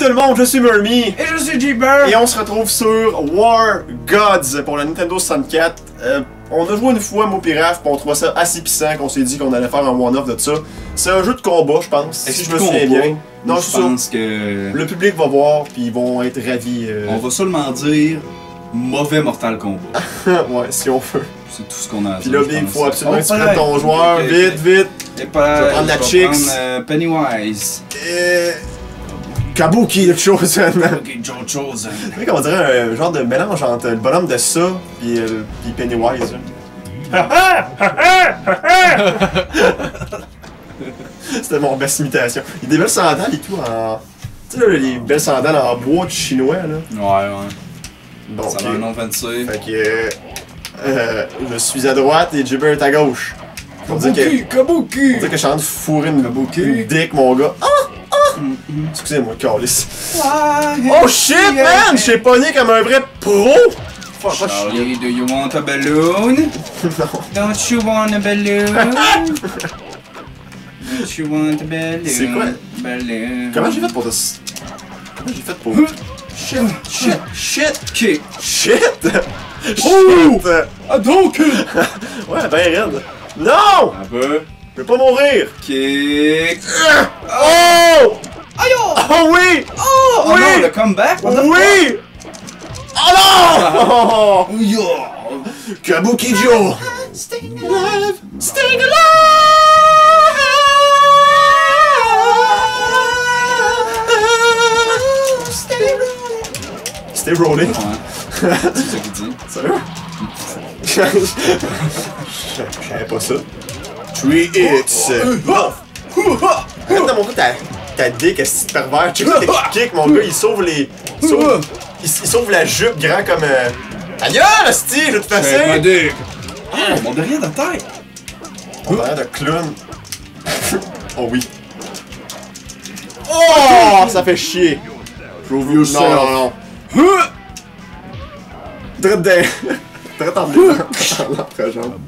le monde, je suis Murmy. Et je suis Jibber. Et on se retrouve sur War Gods pour la Nintendo 64. On a joué une fois, moi pis Raph, pis on trouvait ça assez pissant qu'on s'est dit qu'on allait faire un one-off de ça. C'est un jeu de combat, je pense, si je me souviens bien. Non, je pense que le public va voir, puis ils vont être ravis. On va seulement dire mauvais Mortal Kombat. Ouais, si on veut. C'est tout ce qu'on a à Puis dire. là, il faut absolument que tu prennes ton joueur, vite, vite. Et pas, je vais prendre la Chicks. Pennywise. Kabuki the Chosen. Ok, Joe Chosen. Tu sais qu'on dirait un genre de mélange entre le bonhomme de ça puis Pennywise. C'était mon best imitation. Il y a des belles sandales et tout en... Tu sais là, les belles sandales en bois de chinois là. Ouais. Bon, Ça va un nom fancy. Fait que... je suis à droite et Jibber est à gauche. On dit que Kabuki! je suis en train de fourrer une dick, mon gars. Excusez-moi, calice. Oh shit, man! J'ai pogné comme un vrai pro! Charlie, do you want a balloon? Non. Don't you want a balloon? Don't you want a balloon? C'est quoi? Balloon. Comment j'ai fait pour this? Comment j'ai fait pour... Shit! Kick. Shit! Oh! Shit! Ah donc! Ouais, ben raide. Non! Un peu. Je vais pas mourir! Kick. Oh! Aïe! Oh oui! Oh Oui! non, le comeback? What the Oui! Oh non! Yo! Kabuki Joe! Staying alive! Staying alive! Stay rolling. Ouais. C'est ça qu'il dit. Sérieux? Je savais pas ça. 3 hits! Arrête de montrer ta dick, est-ce que pervers? Check tes kicks, mon gars, il sauve les... Il sauve la jupe grand comme... Aïe, hostie, je vais te passer! dick! Ah, mon derrière de tête! On a l'air de clown. Oh oui. Oh, ça fait chier. Prove yourself. Non. Drette dans... Drette en l'entrejambe.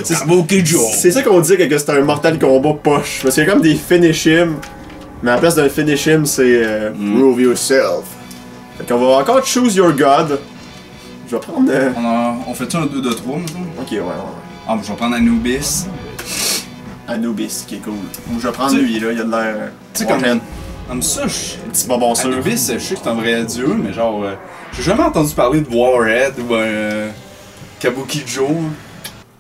Kabuki Joe! C'est ça qu'on dit que c'est un Mortal Kombat poche. Parce qu'il y a comme des finish him. Mais à la place d'un finish him, c'est prove yourself. Fait qu'on va encore choose your god. Je vais prendre... On fait-tu un 2 de 3 maintenant? Ok, ouais. Ah, je vais prendre Anubis. Anubis, qui est cool. Ou je vais prendre lui, là, il a de l'air... Tu sais, comme ça, Petit bonbon sûr. Anubis, je sais que c'est un vrai dieu, mais genre... j'ai jamais entendu parler de Warhead ou Kabuki Joe.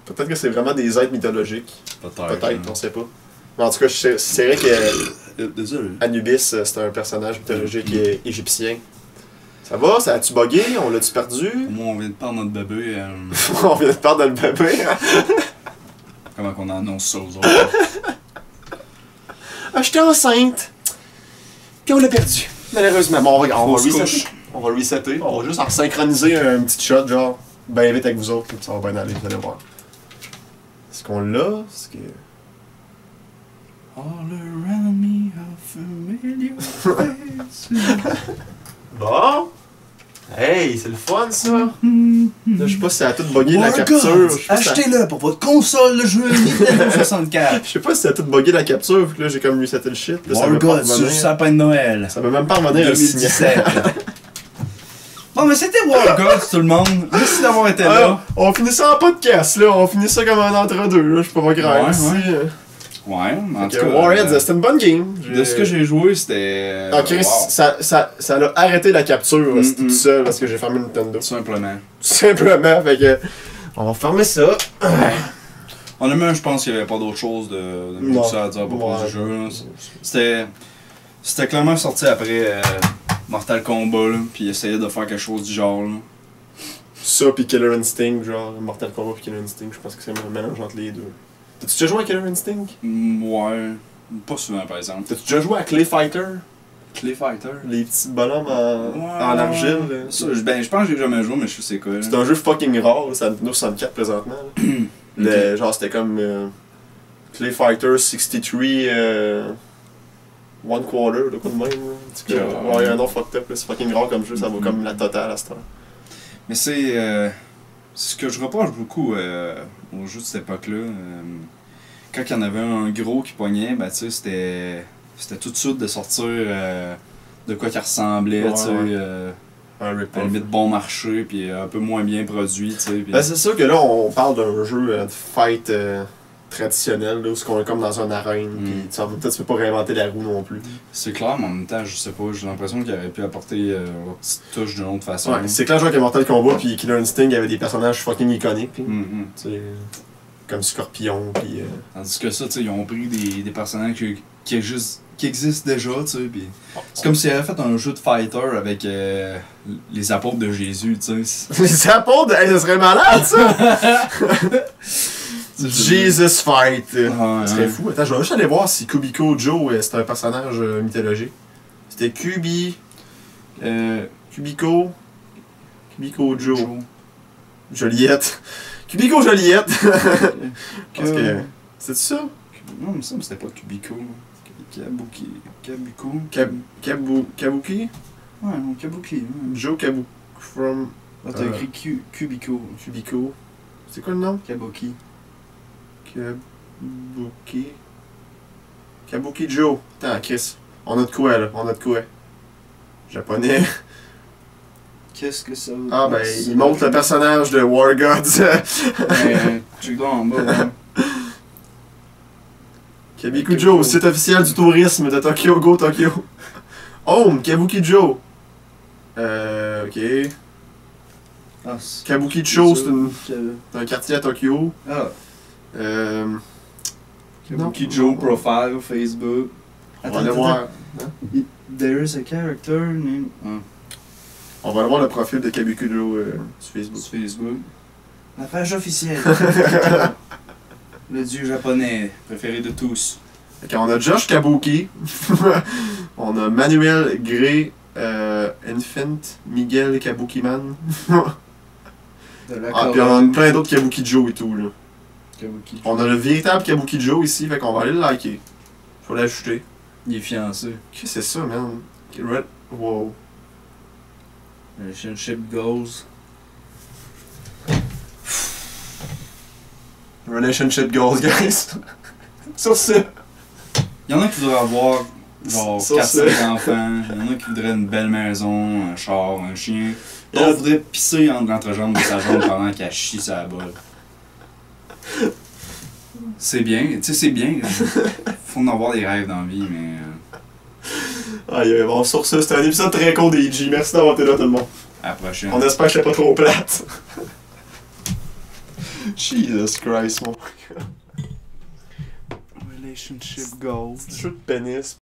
Peut-être que c'est vraiment des êtres mythologiques. Peut-être, on sait pas. Mais en tout cas, c'est vrai que Désolé. Anubis, c'est un personnage mythologique égyptien. Ça va? Ça a-tu bugué? On l'a-tu perdu? Moi, on vient de perdre notre bébé. On vient de perdre le bébé. Comment qu'on annonce ça aux autres? Ah, j'étais enceinte. Puis on l'a perdu. Malheureusement. Bon, on va resetter. couche. On va resetter. On va juste en synchroniser un petit shot, genre, ben vite avec vous autres, puis ça va bien aller, vous allez voir. Est-ce qu'on l'a? Est-ce que... All around me are familiar faces. Bon. Hey, c'est le fun, ça. Là, je sais pas si ça a tout bugué la capture. Achetez-le pour votre console de jeu Nintendo 64. Je sais pas si ça a tout bugué la capture, vu que là j'ai comme reseté le shit. Là, ça War veut pas God sur le revenir. sapin de Noël. Ça veut même pas revenir à le signaler. 2017. Bon, mais c'était War God, tout le monde. Merci d'avoir été là. On finit ça en podcast, là. On finit ça comme un entre-deux, là. Je suis pas grave. Ouais, ici. Ouais, en tout cas. Warheads, c'était une bonne game. De ce que j'ai joué, c'était. Ah, Chris, ça a arrêté la capture, c'était tout seul parce que j'ai fermé Nintendo. Tout simplement. Tout simplement, fait que. On va fermer ça. Honnêtement, je pense qu'il n'y avait pas d'autre chose de mieux que ça à dire à propos du jeu. Là. C'était clairement sorti après Mortal Kombat, là, puis essayait de faire quelque chose du genre. Là. Ça pis Killer Instinct, genre Mortal Kombat pis Killer Instinct, je pense que c'est un mélange entre les deux. T'as-tu déjà joué à Killer Instinct? Ouais, pas souvent par exemple. T'as-tu déjà joué à Clay Fighter? Clay Fighter? Les petits bonhommes en argile. Ça, je pense que j'ai jamais joué, mais je sais c'est quoi. C'est un jeu fucking rare, c'est à Nintendo 64 présentement. Là. Genre c'était comme Clay Fighter 63 One Quarter, de quoi de même. Ouais, il y a un nom fucked up, c'est fucking rare comme jeu, ça vaut comme la totale à ce temps. Mais c'est ce que je reproche beaucoup aux jeux de cette époque-là. Quand il y en avait un gros qui pognait, ben tu sais, c'était tout de suite de sortir de quoi qu'il ressemblait, Ouais, tu sais. ouais. Un À la rip-off. limite bon marché, puis un peu moins bien produit, tu sais. Puis... Ben, c'est sûr que là, on parle d'un jeu de fight traditionnel, là, où on est comme dans une arène, puis tu sais, en même temps, tu peux pas réinventer la roue non plus. C'est clair, mais en même temps, je sais pas, j'ai l'impression qu'il aurait pu apporter leur petite touche d'une autre façon. Ouais, c'est clair, je vois que Mortal Kombat puis Killer Instinct, il y avait des personnages fucking iconiques, tu sais, comme Scorpion, puis... Tandis que ça, tu sais, ils ont pris des personnages qui existent déjà, tu sais, puis c'est comme s'ils avaient fait un jeu de fighter avec les apôtres de Jésus, tu sais. Les apôtres, hey, ça serait malade, ça! Jesus Fight! Ça serait fou. Attends, je vais juste aller voir si Kubiko Joe, c'est un personnage mythologique. C'était Kubiko Joe. Joliette. Kubiko Joliette! Qu'est-ce que... C'est ça? Non, mais ça, c'était pas Kubiko. Kabuko. Kabuki? Ouais, non, Kabuki. Ouais. Joe Kabuki. From... Ah, t'as écrit Kubiko. Kubiko. C'est quoi le nom? Kabuki. Kabuki Joe. Attends, Chris. On a de quoi, là? On a de quoi? Japonais. Qu'est-ce que ça veut dire? Ah, ben, il montre le personnage de War Gods. Tu dois en bas, ouais. Kabuki Joe, site officiel du tourisme de Tokyo, Go Tokyo. Home, Kabuki Joe. Ok. Ah, Kabuki Cho, c'est un quartier à Tokyo. Ah. Kabuki Non. Joe profile Facebook. On va aller voir. There is a character named. On va aller voir le profil de Kabuki Joe sur Facebook. Sur Facebook. La page officielle. Le dieu japonais préféré de tous. Ok, on a Josh Kabuki. On a Manuel Gray. Infant. Miguel Kabukiman. Ah, puis on a plein d'autres Kabuki Joe et tout, là. Kabuki. On a le véritable Kabuki Joe ici, fait qu'on va aller le liker. Faut l'ajouter. Il est fiancé. Qu'est-ce que c'est ça, man? Red... Wow. Relationship goals. Relationship goals, guys. Sur ça. Il y en a qui voudraient avoir genre Sur 4-5 enfants. Il y en a qui voudraient une belle maison, un char, un chien. D'autres voudraient pisser entre l'entrejambe de sa jambe pendant qu'elle chie sa bolle. C'est bien, tu sais, c'est bien. Faut en avoir des rêves dans la vie, mais. Aïe, bon, sur ça, c'était un épisode très con des G. Merci d'avoir été là, tout le monde. À la prochaine. On espère que j'étais pas trop plate. Jesus Christ, mon gars. Relationship goals. C'est jeu de pénis.